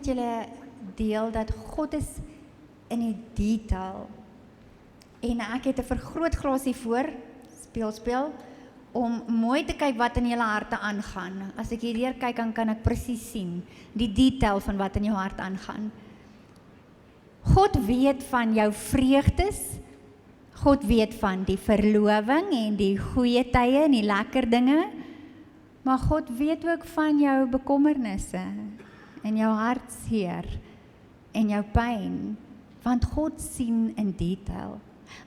met julle deel dat God is in die detail. En ek het 'n vergrootglas hier voor, speel, om mooi te kyk wat in julle harte aangaan. As ek hierdeur kyk, dan kan ek presies sien die detail van wat in jou hart aangaan. God weet van jou vreugdes, God weet van die verloving en die goeie tye en die lekker dinge, maar God weet ook van jou bekommernisse en jou hartseer en jou pyn, want God sien in detail.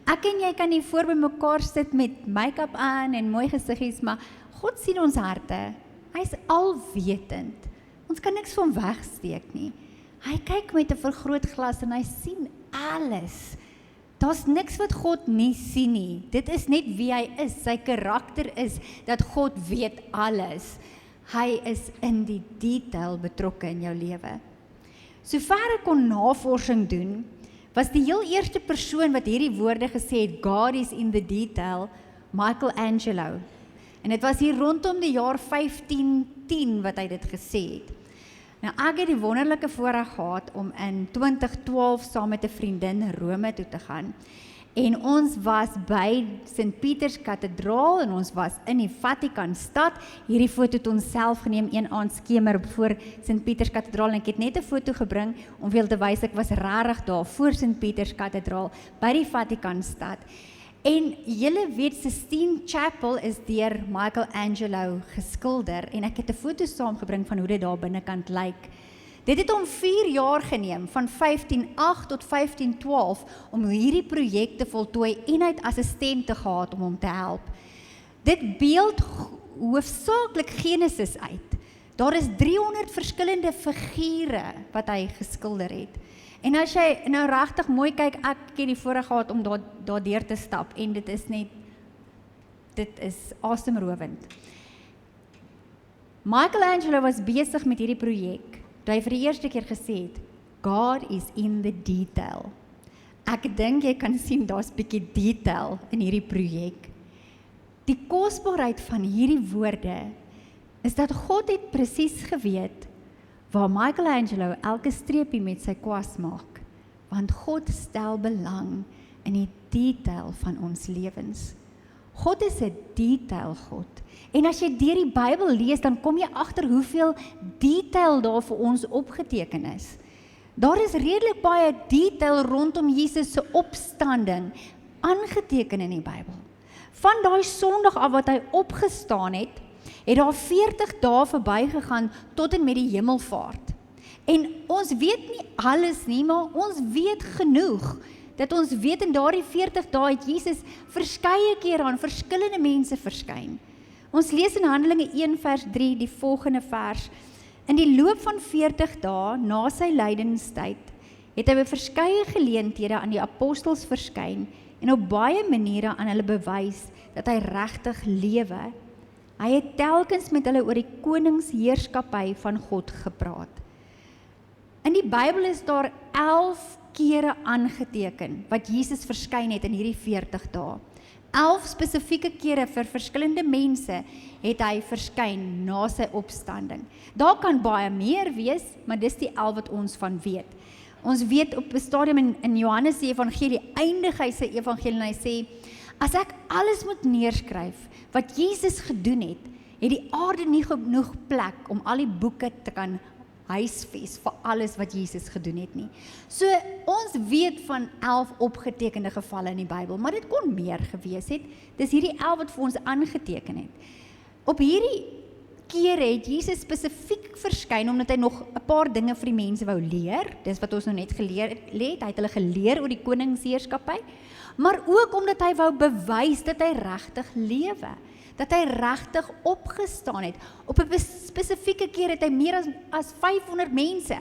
Ek en jy kan nie voor by mekaar sit met make-up aan en mooi gesiggies, maar God sien ons harte. Hy is alwetend. Ons kan niks van wegsteek nie. Hy kyk met 'n vergrootglas en hy sien alles. Daar's niks wat God nie sien nie. Dit is net wie hy is. Sy karakter is dat God weet alles. Hy is in die detail betrokke in jou lewe. Sover ek kon navorsing doen, was die heel eerste persoon wat hierdie woorde gesê het, God is in the detail, Michelangelo. En dit was hier rondom die jaar 1510 wat hy dit gesê het. Nou, ek het die wonderlike voorreg gehad om in 2012 saam met 'n vriendin Rome toe te gaan. En ons was by St. Pieters Kathedraal en ons was in die Vatikanstad. Hierdie foto het ons self geneem een aand skemer voor St. Pieters Kathedraal en ek het net 'n foto gebring om vir julle te wys ek was regtig daar voor St. Pieters Kathedraal by die Vatikanstad. En julle weet Sistine Chapel is deur Michelangelo geskilder en ek het 'n foto saamgebring van hoe dit daar binnekant lyk. Dit het hom 4 jaar geneem, van 1508 tot 1512, om hierdie projek te voltooi en hy het assistente gehad om hom te help. Dit beeld hoofsaaklik Genesis uit. Daar is 300 verskillende figure wat hy geskilder het. En as jy nou regtig mooi kyk, ek het die voorreg gehad om daardeur te stap en dit is asemrowend. Michelangelo was besig met hierdie projek, toe hy vir die eerste keer gesê het, God is in the detail. Ek dink jy kan sien daar's bietjie detail in hierdie projek. Die kosbaarheid van hierdie woorde is dat God het presies geweet waar Michelangelo elke streepie met sy kwas maak, want God stel belang in die detail van ons lewens. God is 'n detail God. En as jy deur die Bybel lees, dan kom jy agter hoeveel detail daar vir ons opgeteken is. Daar is redelik baie detail rondom Jesus se opstanding aangeteken in die Bybel. Van daai Sondag af wat hy opgestaan het daar 40 dae verbygegaan tot en met die hemelvaart. En ons weet nie alles nie, maar ons weet genoeg, dat ons weet in daardie 40 dae het Jesus verskeie kere aan verskillende mense verskyn. Ons lees in Handelinge 1 vers 3 die volgende vers, in die loop van 40 dae na sy lydenstyd, het hy by verskeie geleenthede aan die apostels verskyn en op baie maniere aan hulle bewys dat hy regtig lewe. Hy het telkens met hulle oor die koningsheerskappy van God gepraat. In die Bybel is daar 11 kere aangeteken wat Jesus verskyn het in hierdie 40 dae. 11 spesifieke kere vir verskillende mense het hy verskyn na sy opstanding. Daar kan baie meer wees, maar dis die 11 wat ons van weet. Ons weet op 'n stadium in Johannes se evangelie, eindig hy sy evangelie en hy sê, as ek alles moet neerskryf wat Jesus gedoen het, het die aarde nie genoeg plek om al die boeke te kan huisves vir alles wat Jesus gedoen het nie. So ons weet van 11 opgetekende gevalle in die Bybel, maar dit kon meer gewees het. Dis hierdie 11 wat vir ons aangeteken het. Op hierdie kere het Jesus spesifiek verskyn omdat hy nog 'n paar dinge vir die mense wou leer. Dis wat ons nou net geleer het. Hy het hulle geleer oor die koningsheerskappy, maar ook omdat hy wou bewys dat hy regtig lewe, dat hy regtig opgestaan het. Op 'n spesifieke keer het hy meer as 500 mense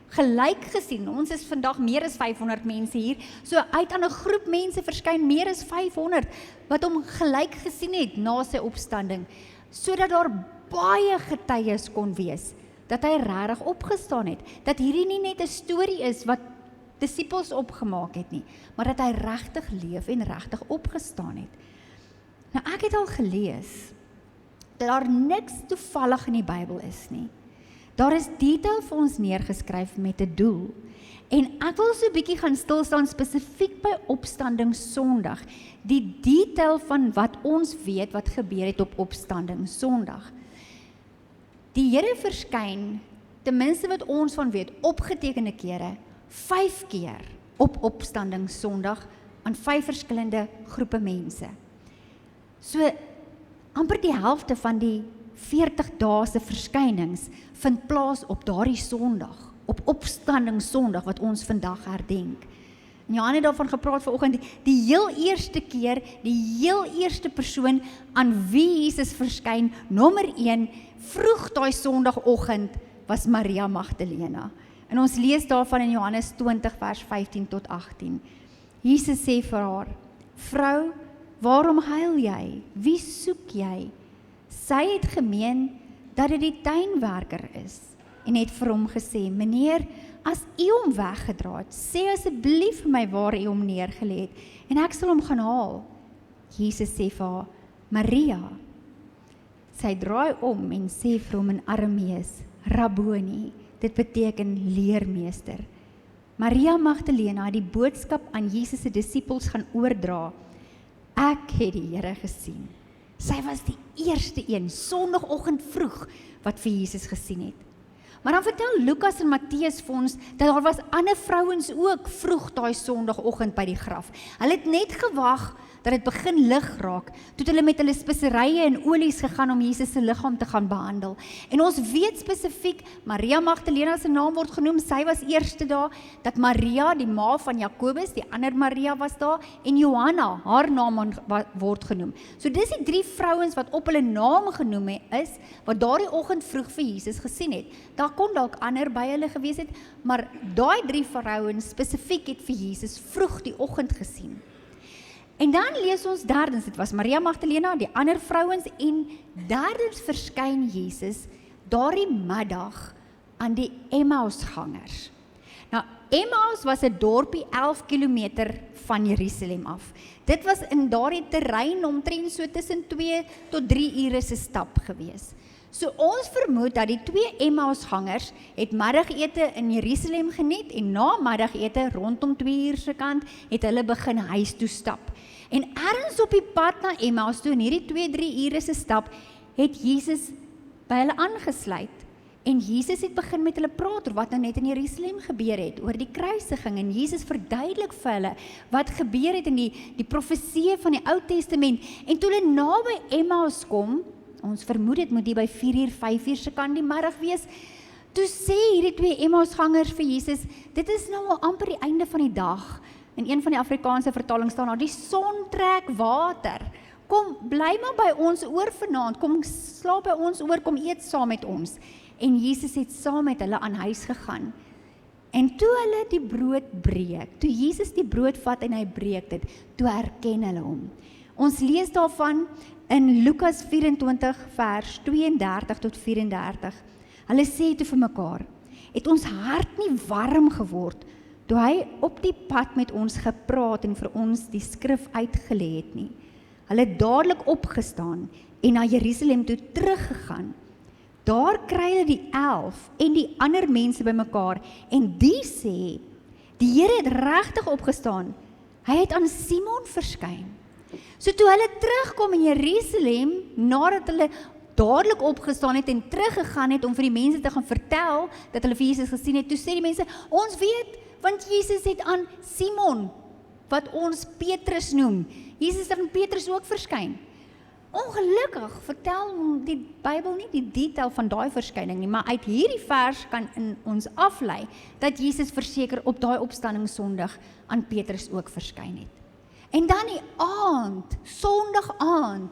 gelyk gesien. Ons is vandag meer as 500 mense hier, so uit aan 'n groep mense verskyn meer as 500 wat hom gelyk gesien het na sy opstanding, sodat daar baie getuies kon wees dat hy regtig opgestaan het, dat hierdie nie net 'n storie is wat disippels opgemaak het nie, maar dat hy regtig leef en regtig opgestaan het. Nou ek het al gelees dat daar niks toevallig in die Bybel is nie. Daar is detail vir ons neergeskryf met 'n doel. En ek wil so 'n bietjie gaan stil staan spesifiek by Opstanding Sondag. Die detail van wat ons weet wat gebeur het op Opstanding Sondag. Die Here verskyn, ten minste wat ons van weet, opgetekende kere, 5 keer op Opstanding Sondag aan 5 verskillende groepe mense. So, amper die helfte van die 40 dae se verskynings vind plaas op daardie Sondag, op Opstanding Sondag wat ons vandag herdenk. En Johan het daarvan gepraat vanoggend, die heel eerste keer, die heel eerste persoon aan wie Jesus verskyn, nommer 1, vroeg daai Sondagoggend was Maria Magdalena. En ons lees daarvan in Johannes 20 vers 15 tot 18. Jesus sê vir haar, vrou, waarom huil jy? Wie soek jy? Sy het gemeen dat dit die tuinwerker is en het vir hom gesê, meneer, as u hom weggedra het, sê asseblief vir my waar u hom neergelê het en ek sal hom gaan haal. Jesus sê vir haar, Maria. Sy draai om en sê vir hom in Aramees, Rabboni, dit beteken leermeester. Maria Magdalena het die boodskap aan Jesus se disippels gaan oordra. Ek het die Here gesien. Sy was die eerste een, Sondagoggend vroeg, wat vir Jesus gesien het. Maar dan vertel Lukas en Matteus vir ons, dat daar was ander vrouens ook vroeg daai Sondagoggend by die graf. Hulle het net gewag, dat het begin lig raak, toe hulle met hulle speserye en olies gegaan om Jesus se liggaam te gaan behandel. En ons weet spesifiek, Maria Magdalena se naam word genoem, sy was eerste daar, dat Maria, die ma van Jakobus, die ander Maria was daar, en Johanna, haar naam word genoem. So dis die 3 vrouens wat op hulle naam genoem is, wat daardie oggend vroeg vir Jesus gesien het. Daar kon dalk ander by hulle gewees het, maar daai 3 vrouens spesifiek het vir Jesus vroeg die oggend gesien. En dan lees ons derdens, dit was Maria Magdalena, die ander vrouens, en derdens verskyn Jesus daardie middag aan die Emmausgangers. Nou, Emmaus was 'n dorpie 11 kilometer van Jerusalem af. Dit was in daardie terrein omtrent so tussen 2 tot 3 ure se stap gewees. So ons vermoed dat die 2 Emmausgangers het middagete in Jerusalem geniet en na middagete rondom 2 uur se kant het hulle begin huis toe stap. En ergens op die pad na Emmaus toe in hierdie 2-3 ure se stap het Jesus by hulle aangesluit. En Jesus het begin met hulle praat oor wat nou net in Jerusalem gebeur het, oor die kruisiging, en Jesus verduidelik vir hulle wat gebeur het in die profeseë van die Ou Testament. En toe hulle naby Emmaus kom, ons vermoed dit moet die by 4 uur, 5 uur se kant die middag wees, toe sê hierdie 2 Emmausgangers vir Jesus, dit is nou al amper die einde van die dag. In een van die Afrikaanse vertalings staan daar, die son trek water. Kom, bly maar by ons oor vanaand, kom slaap by ons oor, kom eet saam met ons. En Jesus het saam met hulle aan huis gegaan. En toe hulle die brood breek, toe Jesus die brood vat en hy breek dit, toe herken hulle hom. Ons lees daarvan in Lukas 24 vers 32 tot 34. Hulle sê toe vir mekaar, het ons hart nie warm geword, toe hy op die pad met ons gepraat en vir ons die skrif uitgelê het nie. Hulle het dadelik opgestaan en na Jerusalem toe teruggegaan. Daar kry hulle die 11 en die ander mense bymekaar en die sê, die Here het regtig opgestaan. Hy het aan Simon verskyn. So toe hulle terugkom in Jerusalem, nadat hulle dadelik opgestaan het en teruggegaan het om vir die mense te gaan vertel dat hulle vir Jesus gesien het, toe sê die mense, ons weet, want Jesus het aan Simon, wat ons Petrus noem, Jesus het aan Petrus ook verskyn. Ongelukkig vertel die Bybel nie die detail van daai verskyning nie, maar uit hierdie vers kan in ons aflei, dat Jesus verseker op daai opstanding Sondag aan Petrus ook verskyn het. En dan die aand, Sondag aand,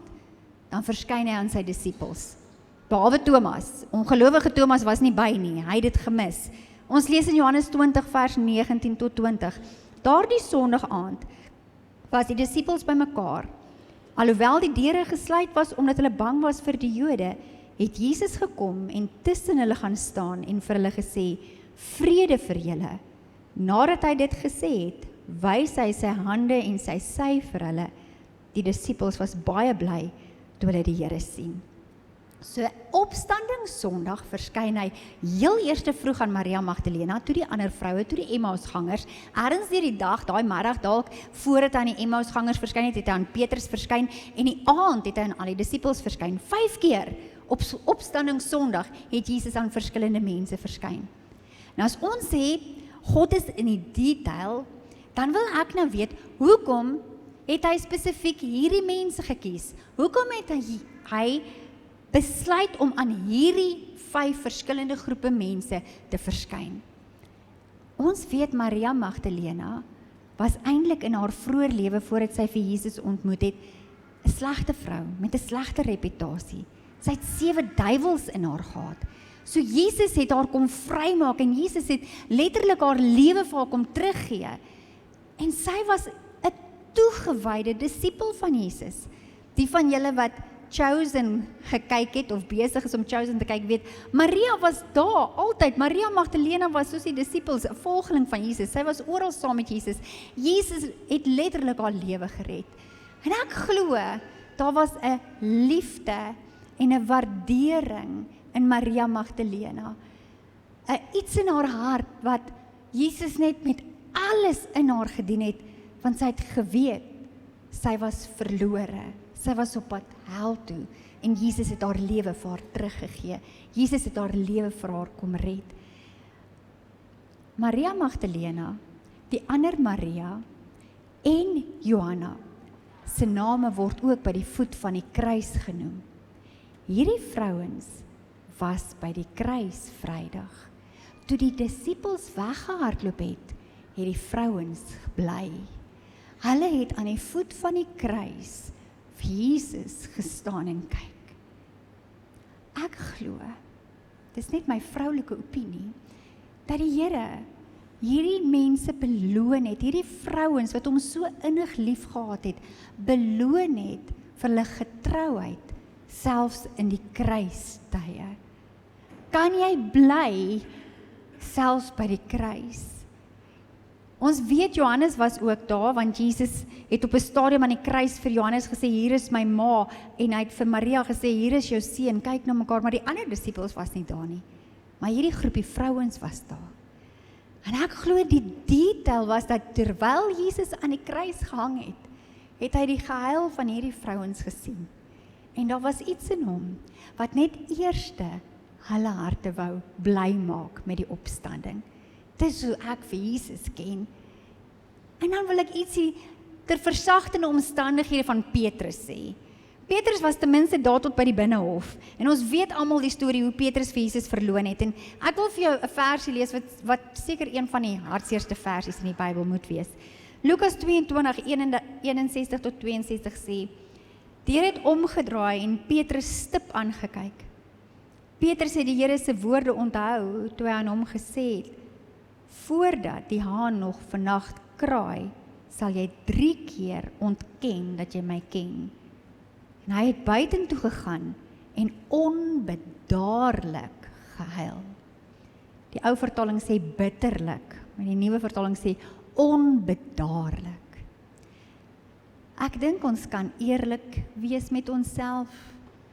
dan verskyn hy aan sy disippels. Behalwe Thomas, ongelowige Thomas was nie by nie, hy het dit gemis. Ons lees in Johannes 20 vers 19 tot 20. Daardie Sondag aand was die disippels bymekaar. Alhoewel die deure gesluit was omdat hulle bang was vir die Jode, het Jesus gekom en tussen hulle gaan staan en vir hulle gesê, vrede vir julle. Nadat hy dit gesê het, wys hy sy hande en sy sy vir hulle. Die disippels was baie bly toe hulle die Here sien. So opstandingssondag verskyn hy heel eerste vroeg aan Maria Magdalena, toe die ander vroue, toe die Emmausgangers, ergens deur die dag, daai middag dalk, voordat hy aan die Emmausgangers verskyn het, het hy aan Petrus verskyn, en die aand het hy aan al die disippels verskyn. 5 keer op opstandingssondag het Jesus aan verskillende mense verskyn. Nou as ons sê, God is in die detail, dan wil ek nou weet, hoekom het hy spesifiek hierdie mense gekies? Hoekom het hy besluit om aan hierdie 5 verskillende groepe mense te verskyn? Ons weet Maria Magdalena was eintlik in haar vroeë lewe, voordat sy vir Jesus ontmoet het, 'n slegte vrou met 'n slegte reputasie. Sy het 7 duiwels in haar gehad. So Jesus het haar kom vrymaak en Jesus het letterlik haar lewe vir haar kom teruggee. En sy was 'n toegewyde disipel van Jesus. Die van julle wat Chosen gekyk het of besig is om Chosen te kyk, weet, Maria was daar altyd. Maria Magdalena was soos die disipels, 'n volgeling van Jesus. Sy was oral saam met Jesus. Jesus het letterlik haar lewe gered. En ek glo, daar was 'n liefde en 'n waardering in Maria Magdalena. Iets in haar hart wat Jesus net met alles in haar gedien het, want sy het geweet, sy was verlore. Sy was op pad hel toe en Jesus het haar lewe vir haar teruggegee. Jesus het haar lewe vir haar kom red. Maria Magdalena, die ander Maria en Johanna, se name word ook by die voet van die kruis genoem. Hierdie vrouens was by die kruis Vrydag. Toe die disippels weggehardloop het, het die vrouens gebly. Hulle het aan die voet van die kruis vir Jesus gestaan en kyk. Ek glo, dis net my vroulike opinie, dat die Here hierdie mense beloon het, hierdie vrouens wat hom so innig lief gehad het, beloon het vir hulle getrouheid, selfs in die kruistye. Kan jy bly selfs by die kruis? Ons weet Johannes was ook daar, want Jesus het op 'n stadium aan die kruis vir Johannes gesê, hier is my ma, en hy het vir Maria gesê, hier is jou seun, kyk na mekaar, maar die ander disippels was nie daar nie. Maar hierdie groepie vrouens was daar. En ek glo die detail was dat terwyl Jesus aan die kruis gehang het, het hy die gehuil van hierdie vrouens gesien. En daar was iets in hom, wat net eerste hulle harte wou bly maak met die opstanding. Dis hoe ek vir Jesus ken. En dan wil ek ietsie ter versagtende omstandighede van Petrus sê. Petrus was ten minste daar tot by die binnehof. En ons weet almal die storie hoe Petrus vir Jesus verloon het. En ek wil vir jou 'n versie lees wat seker een van die hartseerste versies in die Bybel moet wees. Lukas 22:61 tot 62 sê, die Here het omgedraai en Petrus stip aangekyk. Petrus het die Here se woorde onthou toe hy aan hom gesê het, voordat die haan nog vannag kraai, sal jy 3 keer ontken dat jy my ken. En hy het buitentoe gegaan en onbedaarlik gehuil. Die ou vertaling sê bitterlik, maar die nuwe vertaling sê onbedaarlik. Ek dink ons kan eerlik wees met onsself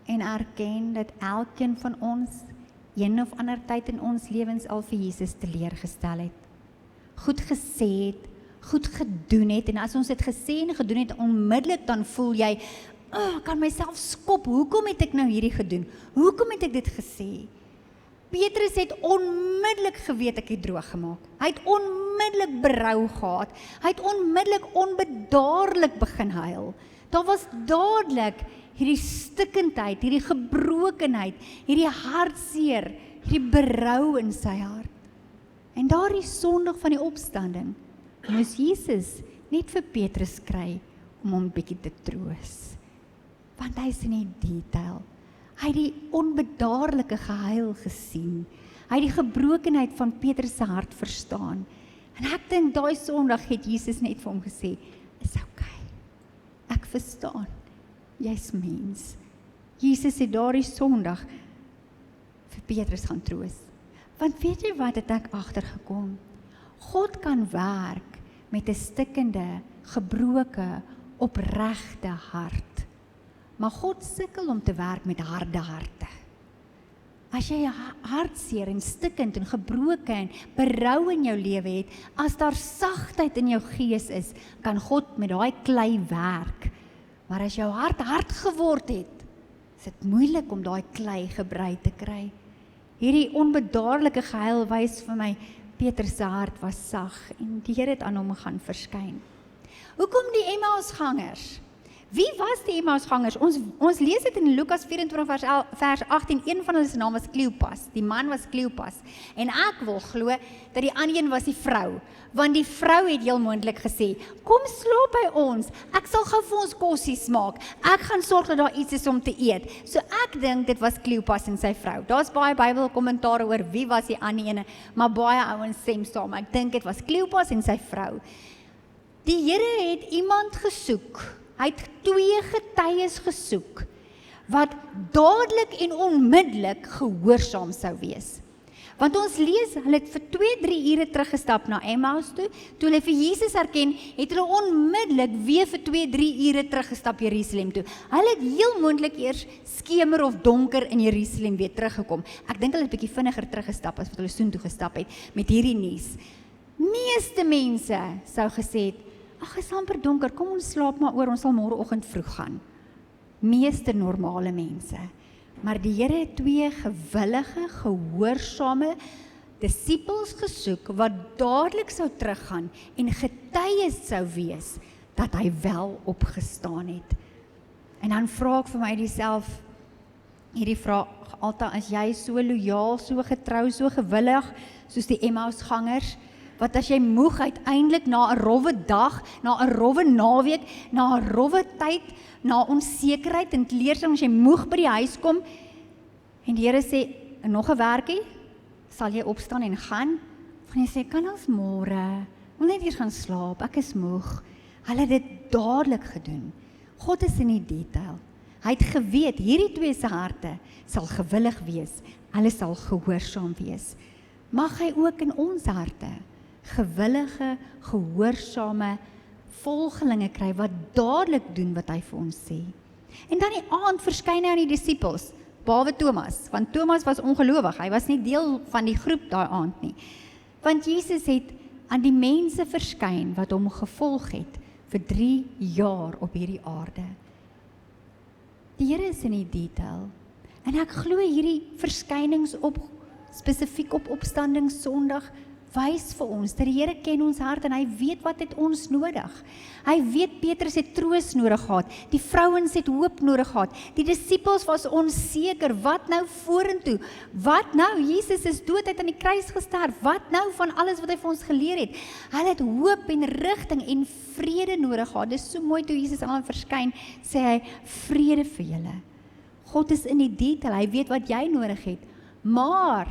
en erken dat elkeen van ons een of ander tyd in ons lewens al vir Jesus teleurgestel het. Goed gesê het, goed gedoen het, en as ons dit gesê en gedoen het, onmiddellik dan voel jy, ek kan myself skop, hoekom het ek nou hierdie gedoen? Hoekom het ek dit gesê? Petrus het onmiddellik geweet ek het droog gemaak. Hy het onmiddellik berou gehad. Hy het onmiddellik onbedaarlik begin huil. Daar was dadelik hierdie stikkendheid, hierdie gebrokenheid, hierdie hartseer, hierdie berou in sy hart. En daardie Sondag van die opstanding moes Jesus net vir Petrus kry om hom bietjie te troos. Want hy is in die detail. Hy het die onbedaarlike gehuil gesien. Hy het die gebrokenheid van Petrus se hart verstaan. En ek dink daai Sondag het Jesus net vir hom gesê, is okay. Ek verstaan. Jy's mens. Jesus het daardie Sondag vir Petrus gaan troos. Want weet jy wat het ek agtergekom? God kan werk met 'n stikkende, gebroke, opregte hart. Maar God sukkel om te werk met harde harte. As jy hartseer en stikkend en gebroken en berou in jou lewe het, as daar sagtheid in jou gees is, kan God met daai klei werk. Maar as jou hart hard geword het, is dit moeilik om daai klei gebrei te kry. Hierdie onbedaarlike gehuil wys vir my, Peter se hart was sag en die Here het aan hom gaan verskyn. Hoekom die Emmausgangers? Wie was die Emmausgangers? Ons lees dit in Lukas 24 vers 18, een van hulle se naam was Kleopas, die man was Kleopas, en ek wil glo dat die ander een was die vrou, want die vrou het heel moontlik gesê, kom slaap by ons, ek sal gou vir ons kossies maak, ek gaan sorg dat daar iets is om te eet. So ek dink dit was Kleopas en sy vrou. Daar's baie Bybelkommentare oor wie was die ander ene, maar baie ouens stem saam, ek dink dit was Kleopas en sy vrou. Die Here het iemand gesoek, hy het 2 getuies gesoek, wat dadelik en onmiddellik gehoorsaam sou wees. Want ons lees, hulle het vir 2-3 ure teruggestap na Emmaus toe hulle vir Jesus herken, het hulle onmiddellik weer vir 2-3 ure teruggestap Jerusalem toe. Hulle het heel moontlik eers skemer of donker in Jerusalem weer teruggekom. Ek dink hulle het 'n bietjie vinniger teruggestap as wat hulle soontoe gestap het met hierdie nuus. Meeste mense sou gesê het, ag, is amper donker, kom ons slaap maar oor, ons sal môreoggend vroeg gaan. Meeste normale mense. Maar die Here het 2 gewillige, gehoorsame disippels gesoek, wat dadelik sou teruggaan en getuies sou wees, dat hy wel opgestaan het. En dan vra ek vir my hierdie vraag altyd, as jy so lojaal, so getrou, so gewillig, soos die Emmausgangers, wat as jy moeg uiteindelik na 'n rowwe dag, na 'n rowwe naweek, na 'n rowwe tyd, na onsekerheid en teleurstelling, as jy moeg by die huis kom, en die Here sê, nog 'n werkie, sal jy opstaan en gaan? Van jy sê, kan ons môre, wil net eers gaan slaap, ek is moeg. Hulle het dit dadelik gedoen. God is in die detail. Hy het geweet, hierdie 2 se harte sal gewillig wees, hulle sal gehoorsaam wees. Mag hy ook in ons harte gewillige, gehoorsame volgelinge kry, wat dadelik doen wat hy vir ons sê. En dan die aand verskyn hy aan die disippels, behalwe Thomas, want Thomas was ongelowig, hy was nie deel van die groep daai aand nie. Want Jesus het aan die mense verskyn, wat hom gevolg het, vir 3 jaar op hierdie aarde. Die Here is in die detail, en ek glo hierdie verskynings spesifiek op Opstandingssondag, wys vir ons, dat die Here ken ons hart en hy weet wat het ons nodig. Hy weet Petrus het troos nodig gehad, die vrouens het hoop nodig gehad, die disippels was onseker, wat nou vorentoe? Wat nou? Jesus is dood, hy het aan die kruis gesterf, wat nou van alles wat hy vir ons geleer het? Hulle het hoop en rigting en vrede nodig gehad. Dis so mooi toe Jesus aan hulle verskyn, sê hy, vrede vir julle. God is in die detail, hy weet wat jy nodig het, maar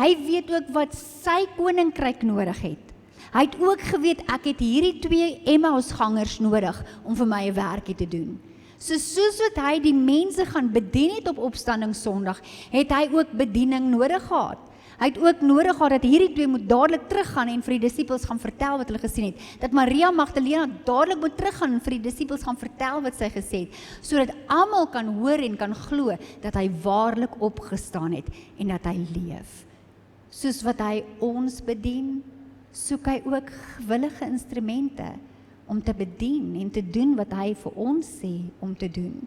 hy weet ook wat sy koninkryk nodig het. Hy het ook geweet, ek het hierdie 2 Emmausgangers nodig om vir my 'n werkie te doen. Soos wat hy die mense gaan bedien het op Opstandingssondag, het hy ook bediening nodig gehad. Hy het ook nodig gehad dat hierdie 2 moet dadelik teruggaan en vir die disippels gaan vertel wat hulle gesien het. Dat Maria Magdalena dadelik moet teruggaan en vir die disippels gaan vertel wat sy gesê het, sodat almal kan hoor en kan glo dat hy waarlik opgestaan het en dat hy leef. Soos wat hy ons bedien, soek hy ook gewillige instrumente om te bedien en te doen wat hy vir ons sê om te doen.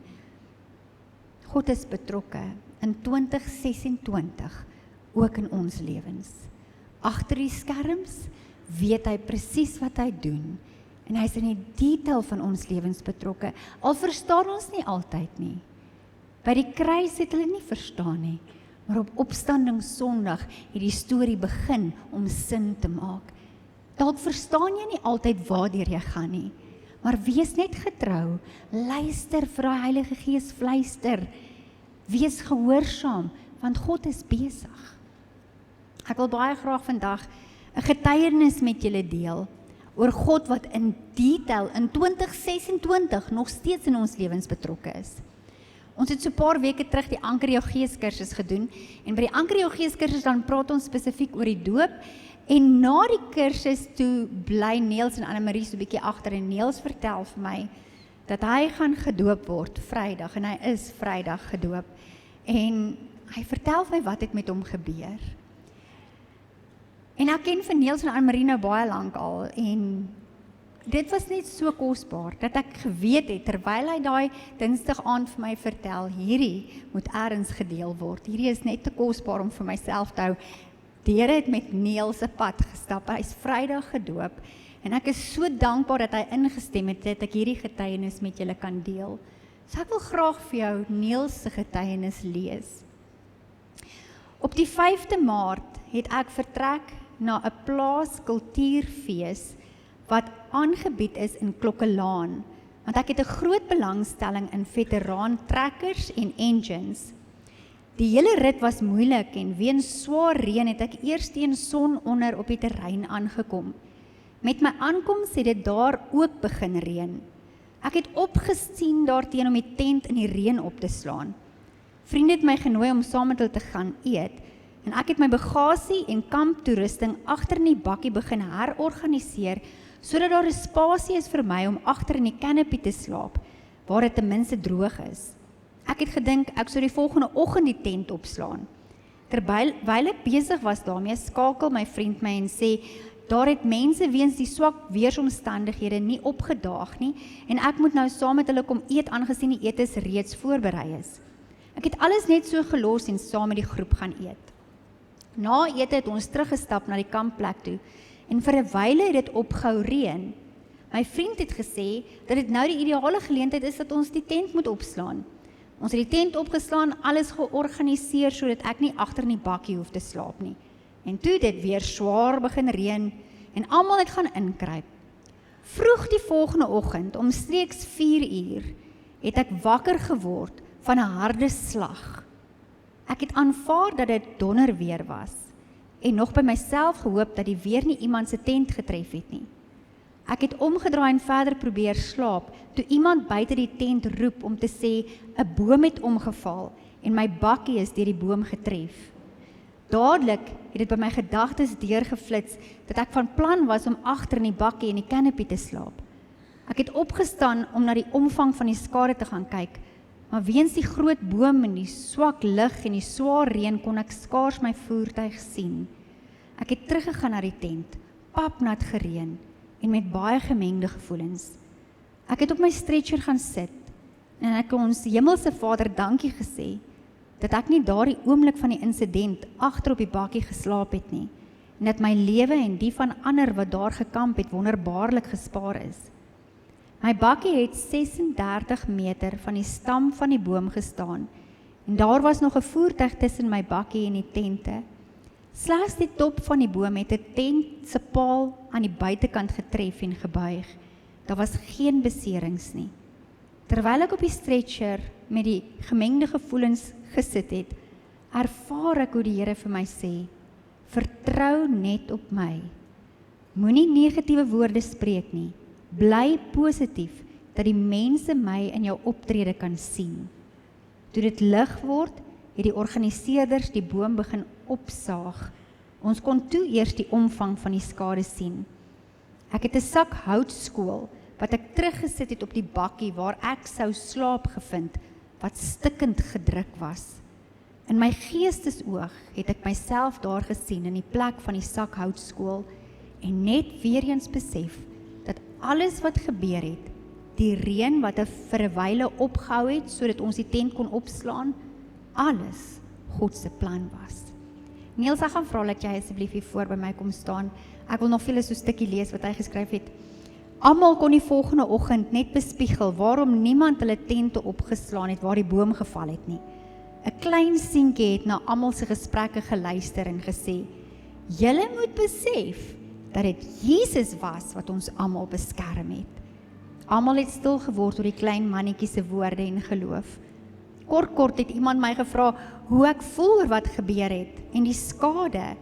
God is betrokke in 2026 ook in ons lewens. Agter die skerms weet hy presies wat hy doen en hy is in die detail van ons lewens betrokke. Al verstaan ons nie altyd nie. By die kruis het hulle nie verstaan nie. Maar op Opstandingssondag het die storie begin om sin te maak. Dalk verstaan jy nie altyd waardeur jy gaan nie, maar wees net getrou, luister vir die Heilige Gees fluister, wees gehoorsaam, want God is besig. Ek wil baie graag vandag 'n getuienis met julle deel oor God wat in detail in 2026 nog steeds in ons lewens betrokke is. Ons het so 'n paar weke terug die Anker Jou Gees kursus gedoen en by die Anker Jou Gees kursus dan praat ons spesifiek oor die doop en na die kursus toe bly Neels en Annemarie so 'n bietjie agter en Neels vertel vir my dat hy gaan gedoop word Vrydag en hy is Vrydag gedoop en hy vertel vir my wat het met hom gebeur. En ek ken vir Niels en Anne-Marie nou baie lank al, en dit was net so kosbaar, dat ek geweet het, terwyl hy daai Dinsdag aand vir my vertel, hierdie moet ergens gedeel word, hierdie is net te kosbaar om vir myself te hou. Die Here het met Niels se pad gestap, hy is Vrydag gedoop, en ek is so dankbaar dat hy ingestem het, dat ek hierdie getuienis met julle kan deel. So ek wil graag vir jou Niels se getuienis lees. Op die 5de Maart het ek vertrek na 'n plaas kultuurfees wat aangebied is in Klokkelaan, want ek het 'n groot belangstelling in veteraan trekkers en engines. Die hele rit was moeilik en weens swaar reën het ek eers teen son onder op die terrein aangekom. Met my aankoms het dit daar ook begin reën. Ek het opgesien daarteen om die tent in die reën op te slaan. Vriende het my genooi om saam met hulle te gaan eet, en ek het my bagasie en kamptoerusting agter in die bakkie begin herorganiseer, sodat daar 'n spasie is vir my om agter in die canopy te slaap, waar dit ten minste droog is. Ek het gedink ek sou die volgende oggend die tent opslaan. Terwyl ek besig was daarmee, skakel my vriend my en sê, daar het mense weens die swak weersomstandighede nie opgedaag nie, en ek moet nou saam met hulle kom eet, aangesien die etes reeds voorberei is. Ek het alles net so gelos en saam met die groep gaan eet. Na ete het ons teruggestap na die kampplek toe, en vir 'n wyle het dit ophou reën. My vriend het gesê dat dit nou die ideale geleentheid is dat ons die tent moet opslaan. Ons het die tent opgeslaan, alles georganiseer sodat ek nie agter in die bakkie hoef te slaap nie. En toe dit weer swaar begin reën en almal het gaan inkruip. Vroeg die volgende oggend, omstreeks 4 uur, het ek wakker geword van 'n harde slag. Ek het aanvaar dat dit donderweer was en nog by myself gehoop dat die weer nie iemand se tent getref het nie. Ek het omgedraai en verder probeer slaap, toe iemand buite die tent roep om te sê, 'n boom het omgeval en my bakkie is deur die boom getref. Dadelik het dit by my gedagtes deurgeflits dat ek van plan was om agter in die bakkie en die canopy te slaap. Ek het opgestaan om na die omvang van die skade te gaan kyk, maar weens die groot boom en die swak lig en die swaar reën kon ek skaars my voertuig sien. Ek het teruggegaan na die tent, papnat gereën en met baie gemengde gevoelens. Ek het op my stretcher gaan sit en ek het ons Hemelse Vader dankie gesê dat ek nie daardie oomblik van die insident agter op die bakkie geslaap het nie, en dat my lewe en die van ander wat daar gekamp het wonderbaarlik gespaar is. My bakkie het 36 meter van die stam van die boom gestaan, en daar was nog 'n voertuig tussen my bakkie en die tente. Slegs die top van die boom het 'n tent se paal aan die buitekant getref en gebuig. Daar was geen beserings nie. Terwyl ek op die stretcher met die gemengde gevoelens gesit het, ervaar ek hoe die Here vir my sê, vertrou net op my. Moenie negatiewe woorde spreek nie. Bly positief, dat die mense my in jou optrede kan sien. Toe dit lig word, het die organiseerders die boom begin opsaag. Ons kon toe eers die omvang van die skade sien. Ek het 'n sak houtskool, wat ek teruggesit het op die bakkie waar ek sou slaap gevind, wat stikkend gedruk was. In my geestesoog het ek myself daar gesien in die plek van die sak houtskool en net weer eens besef dat alles wat gebeur het, die reën wat vir 'n wyle opgehou het sodat ons die tent kon opslaan, alles God se plan was. Niels, ek gaan vra dat jy asseblief hier voor by my kom staan. Ek wil nog vir julle so 'n stukkie lees wat hy geskryf het. Almal kon die volgende oggend net bespiegel waarom niemand hulle tente opgeslaan het waar die boom geval het nie. 'n Klein seentjie het na almal se gesprekke geluister en gesê, julle moet besef dat dit Jesus was wat ons almal beskerm het. Almal het stil geword oor die klein mannetjie se woorde en geloof. Kort het iemand my gevra hoe ek voel oor wat gebeur het en die skade.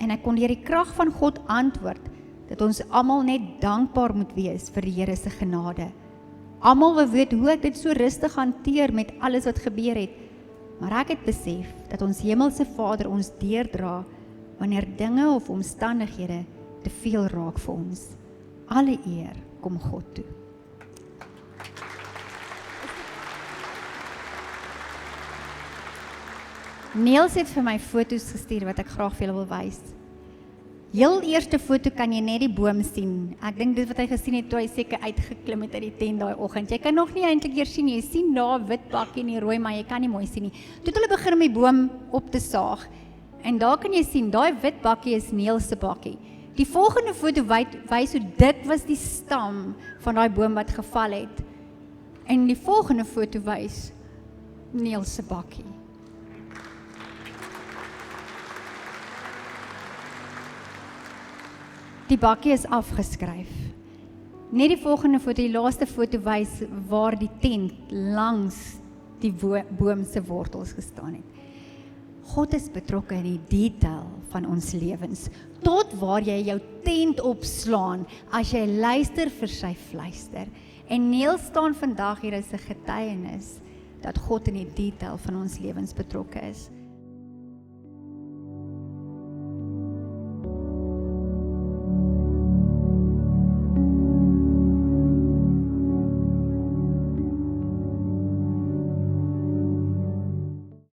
En ek kon deur die krag van God antwoord dat ons almal net dankbaar moet wees vir die Here se genade. Almal wil weet hoe ek dit so rustig hanteer met alles wat gebeur het, maar ek het besef dat ons Hemelse Vader ons deurdra wanneer dinge of omstandighede te veel raak vir ons. Alle eer kom God toe. Niels het vir my foto's gestuur wat ek graag vir julle wil wys. Heel eerste foto kan jy net die boom sien. Ek dink dit wat hy gesien het toe hy seker uitgeklim het uit die tent daai oggend. Jy kan nog nie eintlik eers sien nie. Jy sien daar wit bakkie en die rooi, maar jy kan nie mooi sien nie. Toe het hulle begin om die boom op te saag. En daar kan jy sien, daai wit bakkie is Niels se bakkie. Die volgende foto wys hoe dit was die stam van daai boom wat geval het. En die volgende foto wys Niels se bakkie. Die bakkie is afgeskryf. Net die volgende foto, die laaste foto wys waar die tent langs die boom se wortels gestaan het. God is betrokke in die detail van ons lewens, tot waar jy jou tent opslaan, as jy luister vir sy fluister. En Niels staan vandag hier as 'n getuienis, dat God in die detail van ons lewens betrokke is.